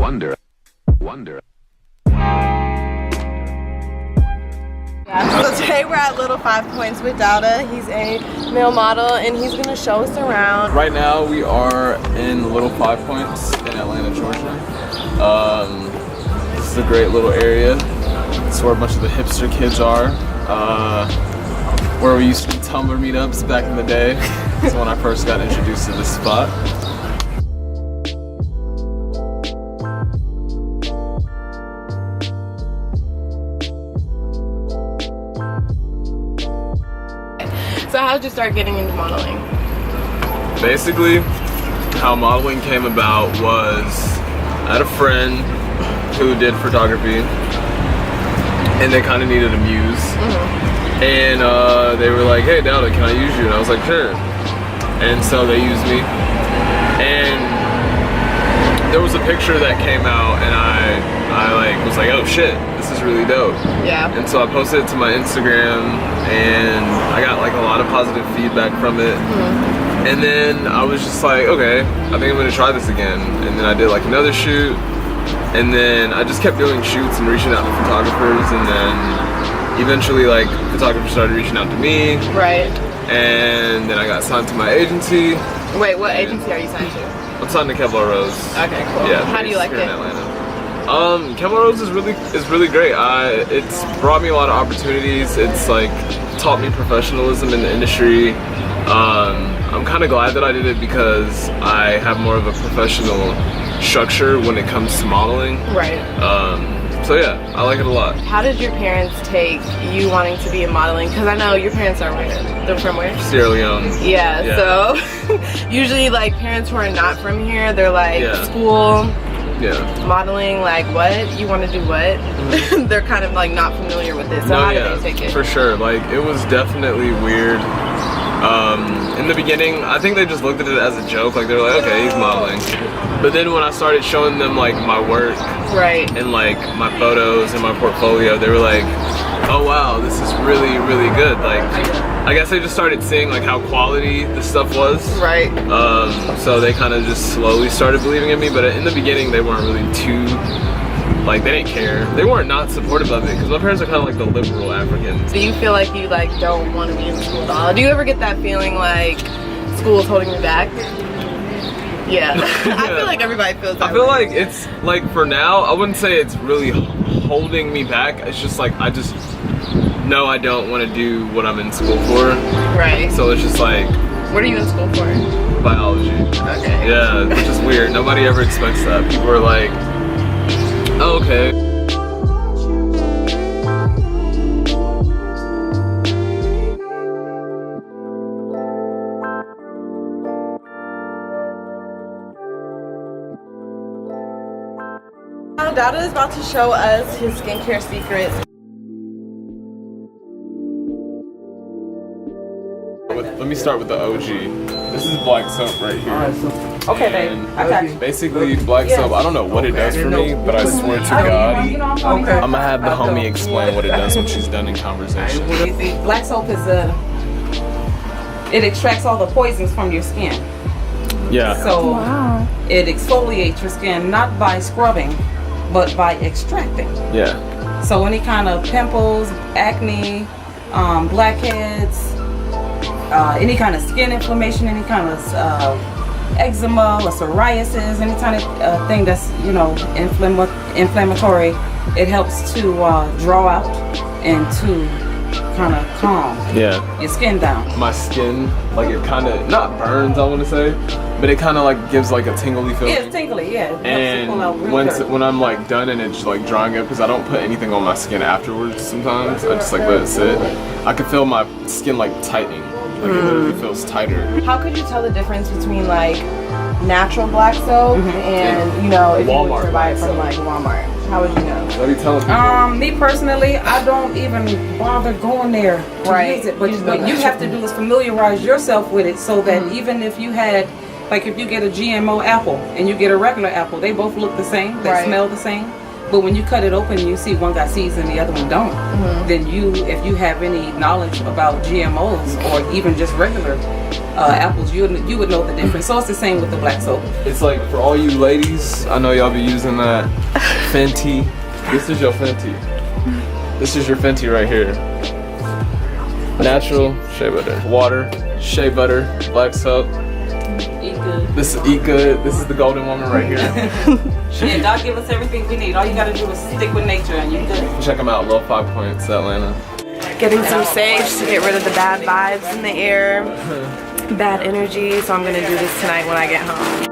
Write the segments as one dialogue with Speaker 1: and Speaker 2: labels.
Speaker 1: wonder.
Speaker 2: Yeah, so today we're at Little 5 Points with Dowda. He's a male model and he's gonna show us around.
Speaker 3: Right now we are in Little 5 Points in Atlanta, Georgia. This is a great little area. It's where a bunch of the hipster kids are. Where we used to do Tumblr meetups back in the day. That's when I first got introduced to this spot.
Speaker 2: So how did you start getting into modeling?
Speaker 3: Basically, how modeling came about was I had a friend who did photography and they kind of needed a muse. And they were like, hey Dowda, can I use you? And I was like, sure. And so they used me. And there was a picture that came out and I like was like, oh shit, this is really dope.
Speaker 2: Yeah.
Speaker 3: And so I posted it to my Instagram and I got like a lot of positive feedback from it. And then I was just like, okay, I think I'm gonna try this again. And then I did like another shoot. And then I just kept doing shoots and reaching out to photographers, and then eventually like photographers started reaching out to me.
Speaker 2: Right.
Speaker 3: And then I got signed to my agency.
Speaker 2: Wait, what agency are you signed to?
Speaker 3: I'm signed to Kevlar Rose.
Speaker 2: Okay, cool.
Speaker 3: Yeah.
Speaker 2: How do you like
Speaker 3: here
Speaker 2: it?
Speaker 3: in Atlanta. Kevlar Rose is really great. It's brought me a lot of opportunities. It's like taught me professionalism in the industry. I'm kind of glad that I did it because I have more of a professional structure when it comes to modeling.
Speaker 2: Right.
Speaker 3: So yeah, I like it a lot.
Speaker 2: How did your parents take you wanting to be in modeling? Because I know your parents are where? They're from where?
Speaker 3: Sierra Leone.
Speaker 2: Yeah. So usually like parents who are not from here, they're like school, modeling, like what? You want to do what? They're kind of like not familiar with it. So how did they take it?
Speaker 3: For sure. Like it was definitely weird. In the beginning, I think they just looked at it as a joke. Like they were like, okay, he's modeling. But then when I started showing them like my work,
Speaker 2: right,
Speaker 3: and like my photos and my portfolio, they were like, oh wow, this is really good. Like I guess they just started seeing like how quality the stuff was.
Speaker 2: Right.
Speaker 3: So they kind of just slowly started believing in me. But in the beginning, they weren't really too. Like they didn't care. They weren't not supportive of it because my parents are kind of like the liberal Africans.
Speaker 2: Do you feel like you like don't want to be in school at all? Do you ever get that feeling like school is holding you back? Yeah. I feel like everybody feels that
Speaker 3: I feel
Speaker 2: way.
Speaker 3: like it's like for now, I wouldn't say it's really holding me back. It's just like I just know I don't want to do what I'm in school for.
Speaker 2: Right.
Speaker 3: So it's just like.
Speaker 2: What are you in school for?
Speaker 3: Biology.
Speaker 2: Okay.
Speaker 3: Yeah, which is weird. Nobody ever expects that. People are like, oh, okay.
Speaker 2: Now Dowda is about to show us his skincare secrets.
Speaker 3: Let me start with the OG. This is black soap right here.
Speaker 4: Okay, babe. I got you.
Speaker 3: Basically, black soap, I don't know what it does for me, but I swear to God, I'm gonna have the homie explain what it does when she's done in conversation.
Speaker 4: You see, black soap is it extracts all the poisons from your skin.
Speaker 3: Yeah.
Speaker 4: So it exfoliates your skin not by scrubbing, but by extracting.
Speaker 3: Yeah.
Speaker 4: So any kind of pimples, acne, blackheads, any kind of skin inflammation, any kind of eczema or psoriasis, any kind of thing that's, you know, inflammatory, it helps to draw out and to kind of calm your skin down.
Speaker 3: My skin, like it kind of, not burns I want to say, but it kind of like gives like a tingly feeling.
Speaker 4: Yeah, it's tingly, yeah. It
Speaker 3: and
Speaker 4: helps to pull out
Speaker 3: when I'm like done and it's like drying up, because I don't put anything on my skin afterwards sometimes, I just like let it sit, I can feel my skin like tightening. Like it literally feels tighter.
Speaker 2: How could you tell the difference between like natural black soap and, you know, if you were to buy it from like Walmart? How would you know?
Speaker 3: What are you telling people?
Speaker 4: Me personally, I don't even bother going there to use it. But what you have to do is familiarize yourself with it so that even if you had, like if you get a GMO apple and you get a regular apple, they both look the same, they smell the same. But when you cut it open and you see one got seeds and the other one don't, then if you have any knowledge about GMOs or even just regular apples, you would know the difference. So it's the same with the black soap.
Speaker 3: It's like for all you ladies, I know y'all be using that Fenty. This is your Fenty. This is your Fenty right here. Natural shea butter, water, shea butter, black soap.
Speaker 4: Eat good.
Speaker 3: This is Eat Good. This is the golden woman right here.
Speaker 4: Yeah, God give us everything we need. All you gotta do is stick with nature and you're good.
Speaker 3: Check them out, Low 5 Points, Atlanta.
Speaker 2: Getting some sage to get rid of the bad vibes in the air, bad energy. So I'm gonna do this tonight when I get home.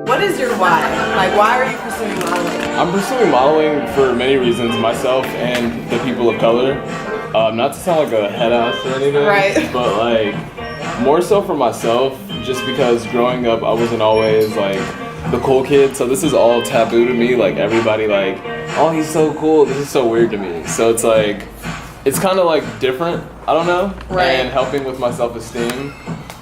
Speaker 2: What is your why? Like, why are you pursuing modeling?
Speaker 3: I'm pursuing modeling for many reasons, myself and the people of color. Not to sound like a head ass or anything,
Speaker 2: right?
Speaker 3: But like, more so for myself, just because growing up I wasn't always like the cool kid, so this is all taboo to me. Like everybody like, oh, he's so cool, this is so weird to me. So it's like, it's kind of like different, I don't know,
Speaker 2: right?
Speaker 3: And helping with my self-esteem.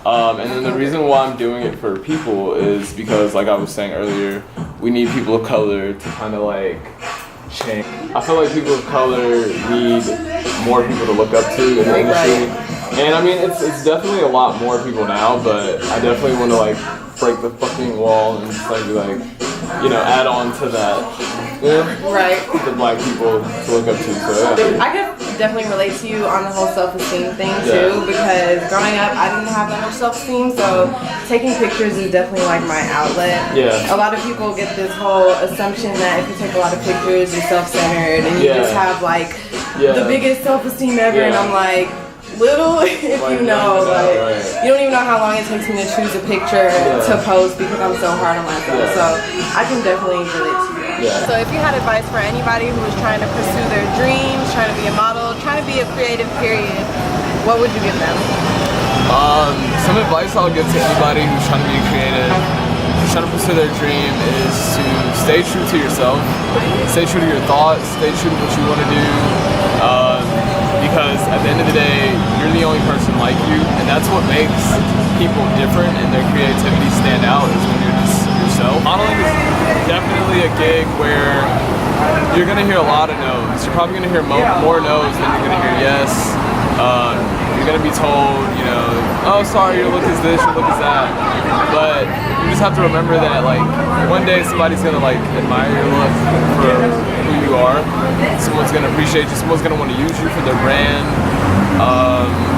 Speaker 3: And then the reason why I'm doing it for people is because, like I was saying earlier, we need people of color to kind of like change. I feel like people of color need more people to look up to in the industry. And I mean, it's definitely a lot more people now, but I definitely want to like break the fucking wall and just like be like, you know, add on to that, you know?
Speaker 2: Right.
Speaker 3: The black people to look up to. So yeah.
Speaker 2: I could definitely relate to you on the whole self-esteem thing too, because growing up I didn't have that much self-esteem, so taking pictures is definitely like my outlet.
Speaker 3: Yeah.
Speaker 2: A lot of people get this whole assumption that if you take a lot of pictures you're self-centered and you just have like the biggest self-esteem ever, and I'm like, little if you know, like you don't even know how long it takes me to choose a picture to post because I'm so hard on myself. So I can definitely relate to you. So if you had advice for anybody who was trying to pursue their dreams, trying to be a model, trying to be a creative period, what would you give them?
Speaker 3: Some advice I'll give to anybody who's trying to be creative, who's trying to pursue their dream, is to stay true to yourself, stay true to your thoughts, stay true to what you want to do. Because at the end of the day, you're the only person like you, and that's what makes people different and their creativity stand out, is when you're just yourself. Modeling is definitely a gig where you're gonna hear a lot of no's. You're probably gonna hear more no's than you're gonna hear yes. You're gonna be told, you know, oh, sorry, your look is this, your look is that. But you just have to remember that, like, one day somebody's gonna like admire your look for who you are. Someone's gonna appreciate you. Someone's gonna want to use you for their brand.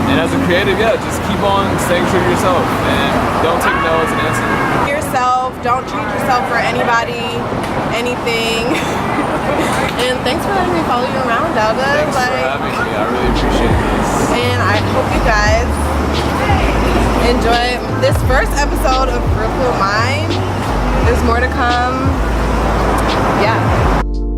Speaker 3: And as a creative, just keep on staying true to yourself and don't take no as an answer.
Speaker 2: Yourself. Don't treat yourself for anybody, anything. And thanks for letting me follow you around, Delta.
Speaker 3: Thanks for having me. I really appreciate this.
Speaker 2: And I hope you guys enjoy this first episode of Fruitful Mind. There's more to come. Yeah.